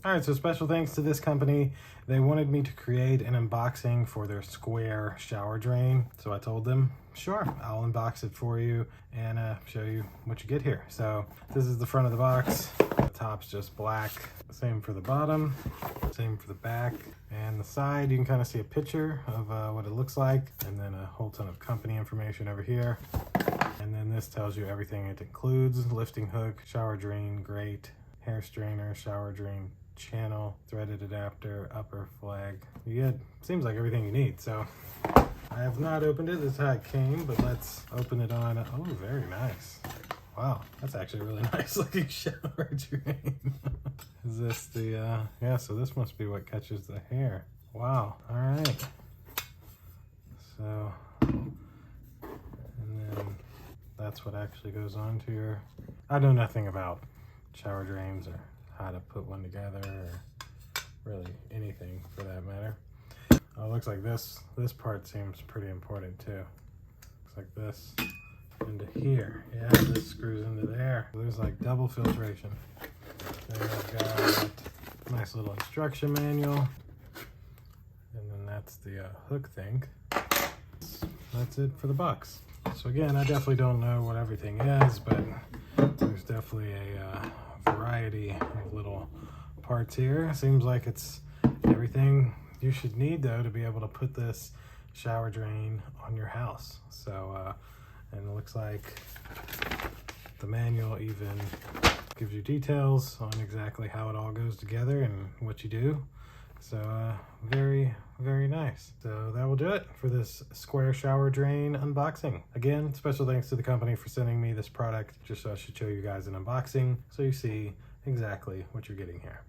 All right, so special thanks to this company. They wanted me to create an unboxing for their square shower drain. So I told them, sure, I'll unbox it for you and show you what you get here. So this is the front of the box. The top's just black. Same for the bottom, same for the back. And the side, you can kind of see a picture of what it looks like. And then a whole ton of company information over here. And then this tells you everything it includes: lifting hook, shower drain grate, hair strainer, shower drain channel, threaded adapter, upper flag. You get, seems like everything you need. So I have not opened it. This is how it came, but let's open it on. Oh, very nice. Wow, that's actually a really nice looking shower drain. Is this the, yeah, so this must be what catches the hair. Wow, all right. So, and then that's what actually goes on to your, I know nothing about shower drains or how to put one together or really anything for that matter. Oh, it looks like this part seems pretty important too. Looks like this into here. Yeah, this screws into there. There's like double filtration. Then I've got a nice little instruction manual. And then that's the hook thing. That's it for the box. So again, I definitely don't know what everything is, but there's definitely a variety of little parts here. Seems like it's everything you should need though to be able to put this shower drain on your house. So and it looks like the manual even gives you details on exactly how it all goes together and what you do. So very, very nice. So that will do it for this square shower drain unboxing. Again, special thanks to the company for sending me this product, just so I should show you guys an unboxing so you see exactly what you're getting here.